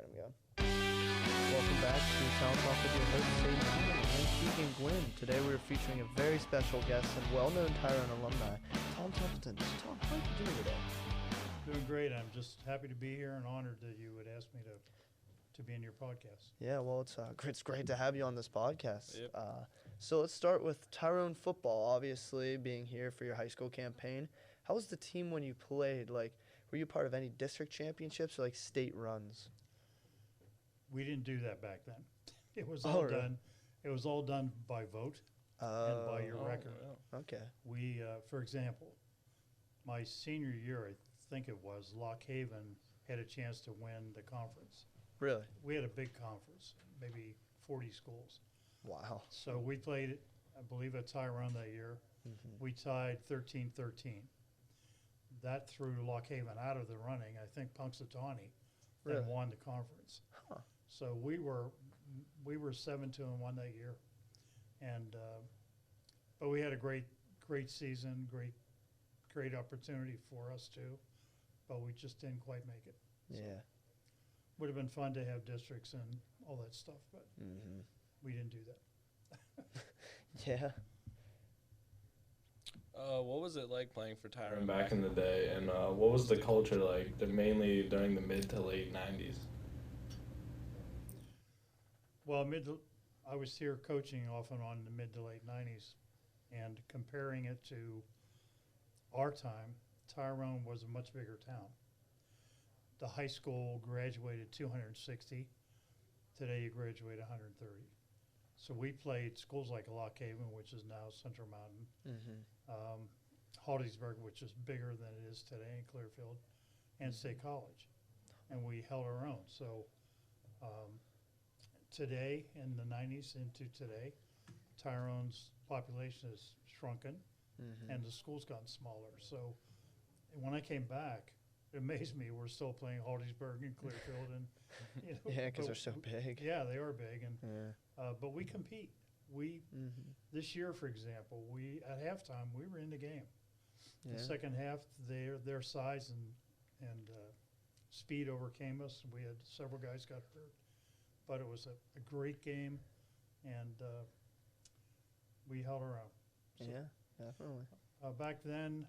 right, I'm going. Welcome back to Talent Talk with your host, Sadie and Keegan Gwynn. Today we're featuring a very special guest and well-known Tyrone alumni, Tom Templeton. So, Tom, how are you doing today? Doing great. I'm just happy to be here and honored that you would ask me to be in your podcast. Yeah, well, it's great to have you on this podcast. Yep. So let's start with Tyrone football, obviously, being here for your high school campaign. How was the team when you played? Like, were you part of any district championships or, like, state runs? We didn't do that back then. It was Oh, all really? done. It was all done by vote and by your record. Wow. Okay. We, for example, my senior year, I think it was, Lock Haven had a chance to win the conference. Really? We had a big conference, maybe 40 schools. Wow. So we played, I believe, at Tyrone that year. Mm-hmm. We tied 13-13. That threw Lock Haven out of the running. I think Punxsutawney Really? then won the conference. Huh. So we were 7-2-1 that year, and but we had a great season, great opportunity for us too, but we just didn't quite make it. Yeah. Would have been fun to have districts and all that stuff, but Mm-hmm. we didn't do that. Yeah. What was it like playing for Tyrone? Back in the day, and what was the culture like, mainly during the mid to late 90s? Well, I was here coaching off and on in the mid to late 90s, and comparing it to our time, Tyrone was a much bigger town. The high school graduated 260. Today you graduate 130. So we played schools like Lock Haven, which is now Central Mountain, Mm-hmm. Hollingsburg, which is bigger than it is today, in Clearfield, and State College. And we held our own. So today, in the 90s into today, Tyrone's population has shrunken, Mm-hmm. and the school's gotten smaller. So when I came back, it amazed me we're still playing Hollingsburg and Clearfield, and you know, Yeah, because they're but- so big. Yeah, they are big, and Yeah. but we compete. We Mm-hmm. this year, for example, we at halftime we were in the game. Yeah. The second half, their size and speed overcame us. We had several guys got hurt, but it was a great game, and we held our own. So, Yeah, definitely. back then,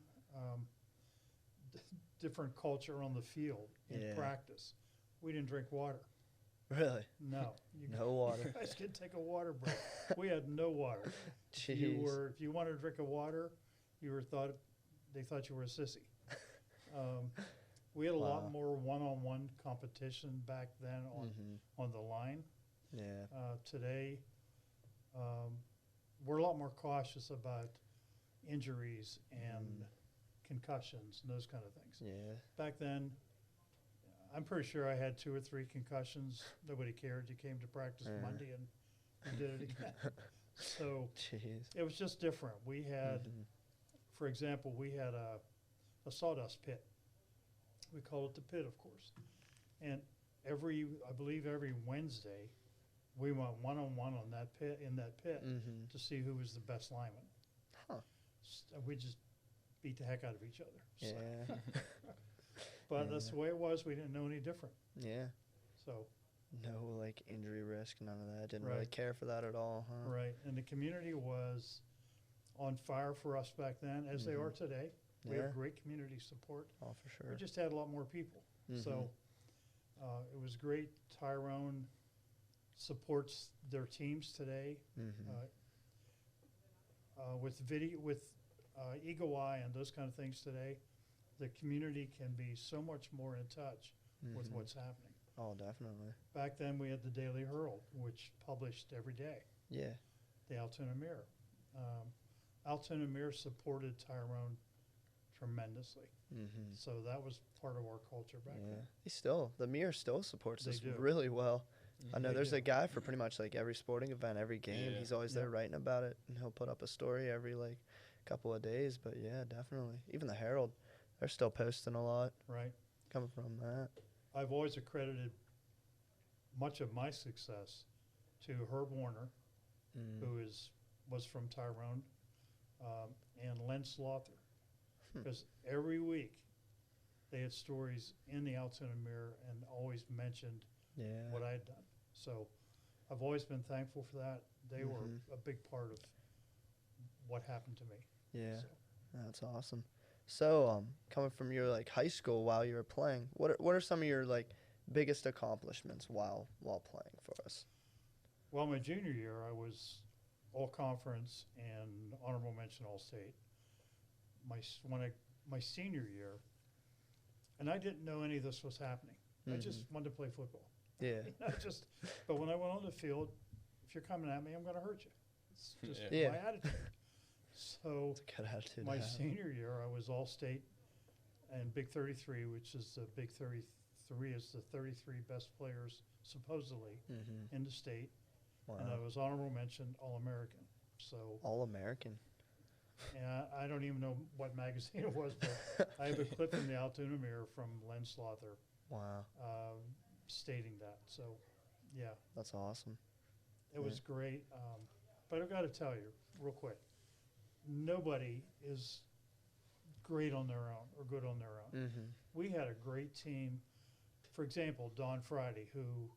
different culture on the field in Yeah. practice. We didn't drink water. Really? No, you No water. You guys could take a water break. We had no water. Jeez. If you wanted to drink a water, they thought you were a sissy. We had a lot Wow. more one-on-one competition back then Mm-hmm. on the line. Yeah. Today, we're a lot more cautious about injuries and concussions and those kind of things. Yeah. Back then, I'm pretty sure I had 2 or 3 concussions. Nobody cared. You came to practice Yeah. Monday and you did it again. So Jeez. it was just different. We had, Mhm. for example, we had a sawdust pit. We call it the pit, of course. And I believe every Wednesday, we went one-on-one in that pit Mhm. to see who was the best lineman. Huh. We just beat the heck out of each other. So- Yeah. but that's the way it was. We didn't know any different. Yeah. So, No, like, injury risk, none of that. Didn't really Right. care for that at all, huh? right. And the community was on fire for us back then, as they are Mhm. today. We Yeah. have great community support. Oh, for sure. We just had a lot more people. So it was great. Tyrone supports their teams today. Mhm. With Eagle Eye and those kind of things today, the community can be so much more in touch with Mhm. what's happening. Oh, definitely. Back then, we had the Daily Herald, which published every day, Yeah. the Altoona Mirror. Altoona Mirror supported Tyrone tremendously. Mm-hmm. So that was part of our culture back Yeah. then. The Mirror still supports They us do. really well. I know They there's do. a guy for pretty much like every sporting event, every game. Yeah. He's always there Yeah. writing about it, and he'll put up a story every like couple of days. But yeah, definitely. Even the Herald, they're still posting a lot Right. coming from that. I've always accredited much of my success to Herb Warner, Mm. who was from Tyrone, and Len Slaughter. Because every week they had stories in the Altoona Mirror and always mentioned Yeah. what I had done. So I've always been thankful for that. They were a big part of what happened to me. Yeah. So, That's awesome. So, coming from your like high school while you were playing, what are some of your like biggest accomplishments while playing for us? well, my junior year, I was all conference and honorable mention all state. My senior year, and I didn't know any of this was happening. I just wanted to play football. Yeah. But when I went on the field, if you're coming at me, I'm going to hurt you. It's just Yeah. my attitude. So It's a good attitude. my to have. senior year, I was all state and Big 33, which is the Big 33 is the 33 best players supposedly in the state. Wow. And I was honorable mention All American. So All American. and I don't even know what magazine it was, but I have a clip from the Altoona Mirror from Len Slaughter Wow. stating that. So, yeah, That's awesome. it was great. But I've got to tell you real quick, nobody is great on their own or good on their own. We had a great team. For example, Don Friday, who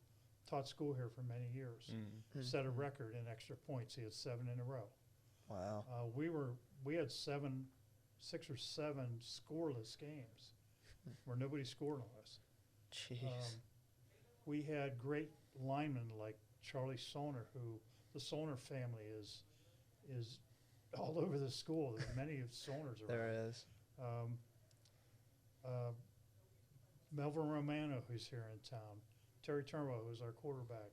taught school here for many years, set a record in extra points. He had 7 in a row. Wow. We had 6 or 7 scoreless games where nobody scored on us. Jeez. We had great linemen like Charlie Soner, who the Soner family is all over the school. There's many of Soners around. There is. Melvin Romano, who's here in town. Terry Turnbow, who's our quarterback.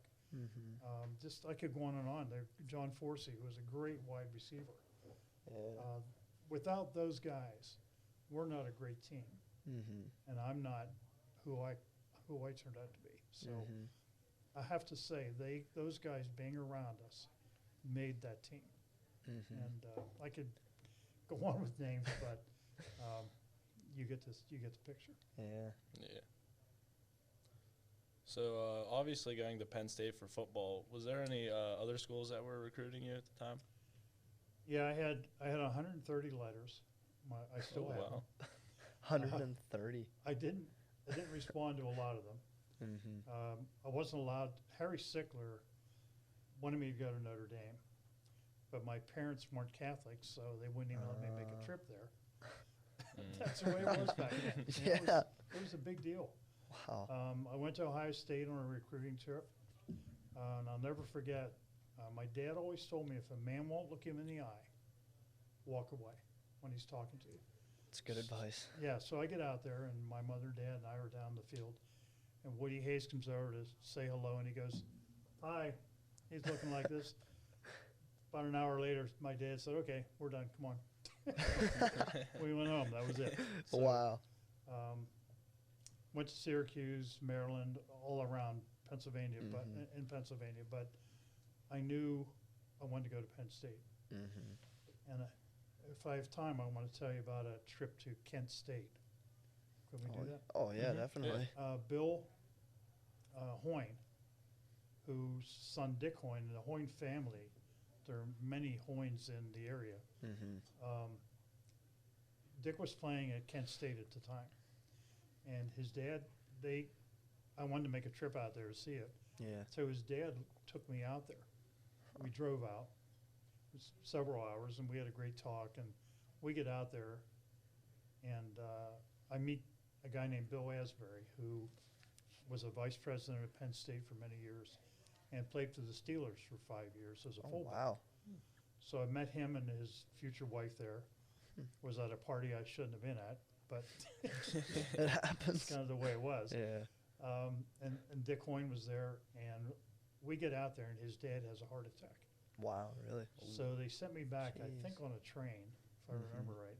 Just I could go on and on. John Forsey, who was a great wide receiver. Yeah. Without those guys, we're not a great team, and I'm not who I turned out to be. So I have to say, those guys being around us made that team. And I could go on with names, but you get the picture. Yeah. Yeah. So obviously going to Penn State for football, was there any other schools that were recruiting you at the time? Yeah, I had 130 letters. I still have them. 130. I didn't respond to a lot of them. I wasn't allowed. Harry Sickler wanted me to go to Notre Dame, but my parents weren't Catholics, so they wouldn't even let me make a trip there. That's the way it was back then. Yeah. It was a big deal. Wow. I went to Ohio State on a recruiting trip, and I'll never forget. My dad always told me if a man won't look him in the eye, walk away when he's talking to you. That's good advice. Yeah, so I get out there, and my mother, dad, and I are down the field, and Woody Hayes comes over to say hello, and he goes, "Hi." He's looking like this. About an hour later, my dad said, "Okay, we're done. Come on." We went home. That was it. So, Wow. Went to Syracuse, Maryland, all around Pennsylvania, but in Pennsylvania. But I knew I wanted to go to Penn State. And if I have time, I want to tell you about a trip to Kent State. Could we do that? Oh yeah, definitely. Bill Hoyne, whose son Dick Hoyne, and the Hoyne family, there are many Hoynes in the area. Dick was playing at Kent State at the time. And his dad, I wanted to make a trip out there to see it. Yeah. So his dad took me out there. We drove out. It was several hours, and we had a great talk. And we get out there, and I meet a guy named Bill Asbury, who was a vice president at Penn State for many years and played for the Steelers for 5 years as a fullback. Wow. So I met him and his future wife there. Was at a party I shouldn't have been at, but It happens. it's kind of the way it was. Yeah. And Dick Hoyne was there, and we get out there, and his dad has a heart attack. Wow. Really. So they sent me back, I Jeez. think, on a train, if I remember right.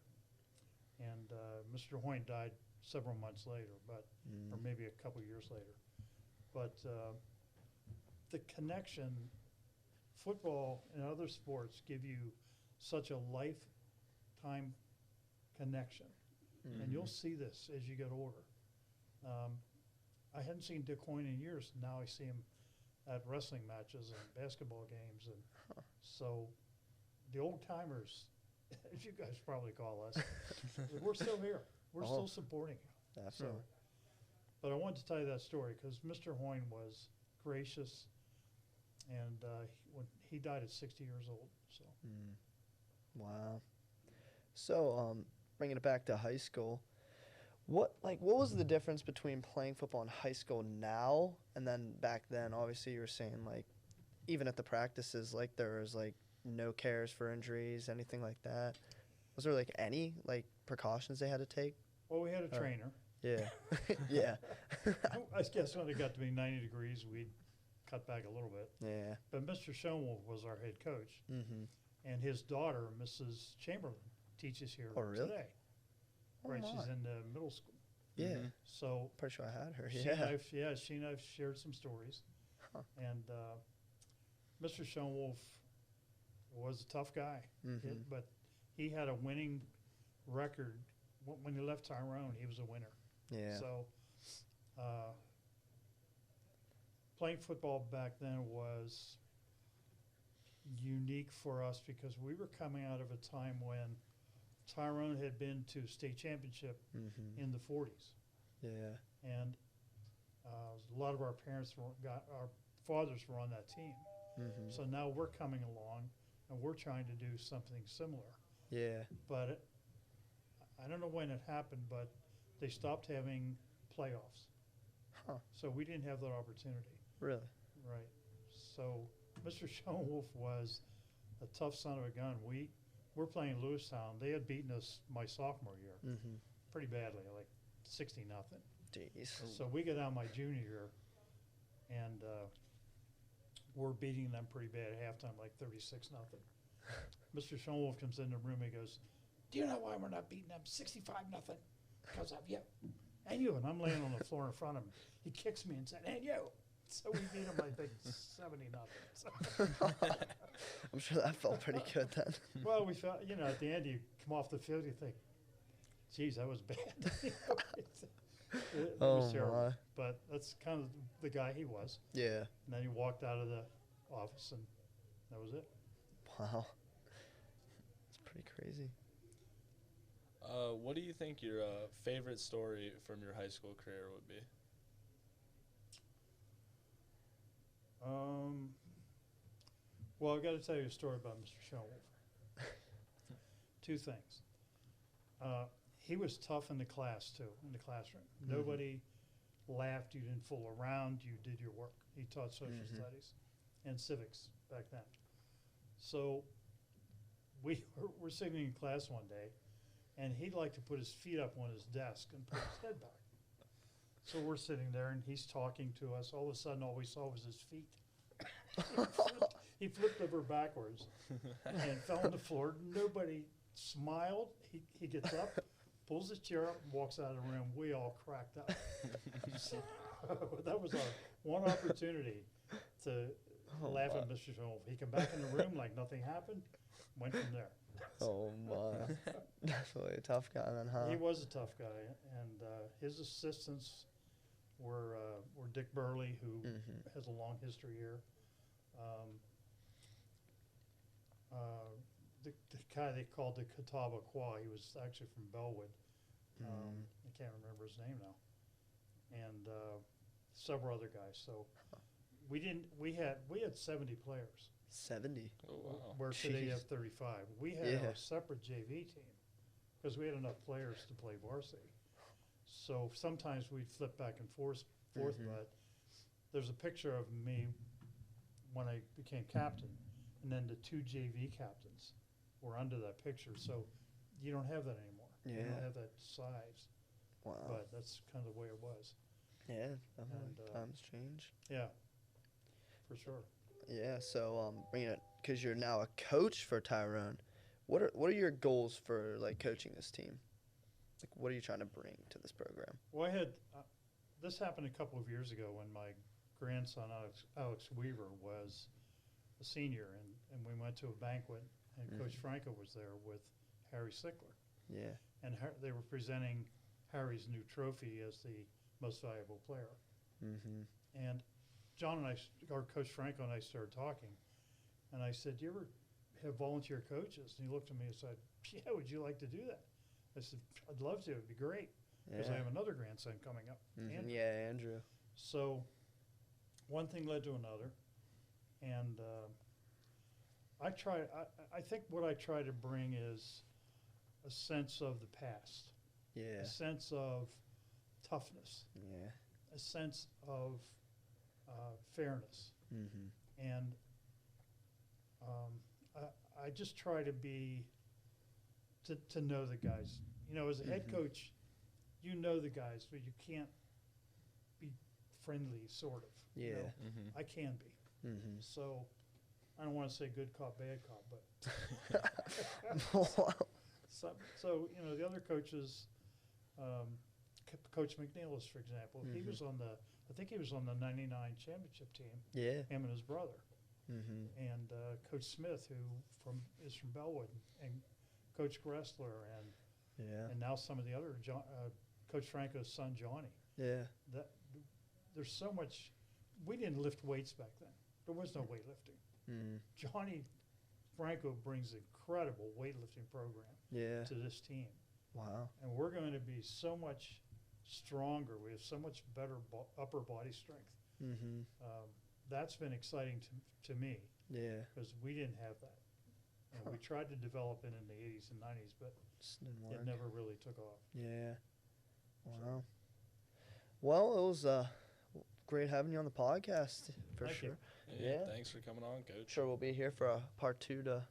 And Mr. Hoyne died several months later, or maybe a couple years later. But the connection, football and other sports give you such a lifetime connection. And you'll see this as you get older. I hadn't seen Dick Hoyne in years. Now I see him at wrestling matches and basketball games. And so the old timers, as you guys probably call us, we're still here. We're still supporting you. Definitely. But I wanted to tell you that story because Mr. Hoyne was gracious, and when he died at 60 years old. So Wow. So, bringing it back to high school, what was the difference between playing football in high school now and then back then? Obviously, you were saying like even at the practices, like there was like no cares for injuries, anything like that. Was there like any like precautions they had to take? well, we had a Oh. trainer. Yeah, yeah, I guess when it got to be 90 degrees, we'd cut back a little bit. yeah. But Mr. Schoenwolf was our head coach, Mm-hmm. and his daughter, Mrs. Chamberlain, teaches here Oh, really? today. Oh, Right, my. she's in the middle school. Yeah, Mhm. So pretty sure I had her. she and I've shared some stories. Huh. And Mr. Schoenwolf was a tough guy, Mm-hmm. but he had a winning record. When he left Tyrone, he was a winner. Yeah. So playing football back then was unique for us because we were coming out of a time when Tyrone had been to state championship Mm-hmm. in the 40s. Yeah. And a lot of our our fathers were on that team. Mm-hmm. So now we're coming along and we're trying to do something similar. Yeah. But I don't know when it happened, but they stopped having playoffs. Huh. So we didn't have that opportunity. Really? Right. So Mr. Schoenwolf was a tough son of a gun. We're playing Lewistown. They had beaten us my sophomore year Mm-hmm. pretty badly, like 60-0. Jeez. So we get down my junior year, and we're beating them pretty bad at halftime, like 36-0. Mr. Schoenwolf comes in the room. He goes, "Do you know why we're not beating them 65-0? Because of you and you." And I'm laying on the floor in front of him. He kicks me and said, "And you." So we beat him, I think, 70-0. So I'm sure that felt pretty good then. well, we felt, at the end, you come off the field, you think, "Geez, that was bad." It was terrible. My. But that's kind of the guy he was. Yeah. And then he walked out of the office, and that was it. Wow. It's pretty crazy. What do you think your favorite story from your high school career would be? Well, I've got to tell you a story about Mr. Schoenwolf. Two things. He was tough in the class, too, in the classroom. Mhm. Nobody laughed. You didn't fool around. You did your work. He taught social Mhm. studies and civics back then. So we're sitting in class one day, and he'd like to put his feet up on his desk and put his head back. So we're sitting there, and he's talking to us. All of a sudden, all we saw was his feet. He flipped over backwards and fell on the floor. Nobody smiled. He gets up, pulls his chair up, and walks out of the room. We all cracked up. So that was our one opportunity to Oh, laugh my. at Mr. Schoenwolf. He came back in the room like nothing happened, went from there. Oh my. Definitely a tough guy then, huh? He was a tough guy, and his assistants were Dick Burley, who Mm-hmm. has a long history here. The guy they called the Catawba Qua, he was actually from Bellwood. I can't remember his name now. And several other guys. So we had 70 players. 70. Oh, wow. Where today you Jeez. have 35. We had Yeah. a separate JV team because we had enough players to play varsity. So sometimes we'd flip back and forth, Mhm. but there's a picture of me when I became captain, and then the two JV captains were under that picture. So you don't have that anymore. You Yeah. don't have that size, Wow. but that's kind of the way it was. Yeah, definitely. And, Times change. Yeah, for sure. Yeah, so bringing it, because you're now a coach for Tyrone, what are your goals for like coaching this team? Like, what are you trying to bring to this program? Well, I had this happened a couple of years ago when my grandson Alex Weaver was a senior, and we went to a banquet, and Coach Mhm. Franco was there with Harry Sickler, Yeah. and they were presenting Harry's new trophy as the most valuable player. Mm-hmm. And John and or Coach Franco and I started talking, and I said, "Do you ever have volunteer coaches?" And he looked at me and said, "Yeah, would you like to do that?" I said, "I'd love to. It'd be great." because I have another grandson coming up. Andrew. Yeah, Andrew. So one thing led to another, and I think what I try to bring is a sense of the past, Yeah. a sense of toughness, Yeah. a sense of fairness, Mm-hmm. and I just try to to know the guys. You know, as a head Mhm. coach, you know the guys, but you can't be friendly, sort of. you Yeah. know. Mm-hmm. I can be. Mm-hmm. So I don't want to say good cop, bad cop, but so you know the other coaches, Coach McNeilis, for example, he Mhm. was on I think he was on the '99 championship team. Yeah. Him and his brother, Mm-hmm. and Coach Smith, who is from Bellwood, and Coach Gressler, Yeah. and now some of the other Coach Franco's son Johnny. Yeah. That there's so much. We didn't lift weights back then. There was no weightlifting. Mm. Johnny Franco brings an incredible weightlifting program Yeah. to this team, Wow. and we're going to be so much stronger. We have so much better upper body strength. Mm-hmm. That's been exciting to me Yeah. because we didn't have that. And we tried to develop it in the 80s and 90s, but Just didn't work. it never really took off. Yeah. Wow. Well, it was great having you on the podcast for Thank you. sure. Yeah, Yeah. Thanks for coming on, Coach. Sure, we'll be here for a part 2 to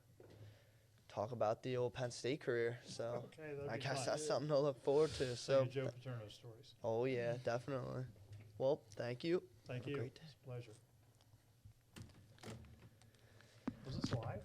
talk about the old Penn State career. So Okay, that'd I be guess fine. that's something to look forward to. So So, Joe Paterno stories. oh yeah, definitely. Well, thank you. Thank Have a you. great day. It's a pleasure. Was this live?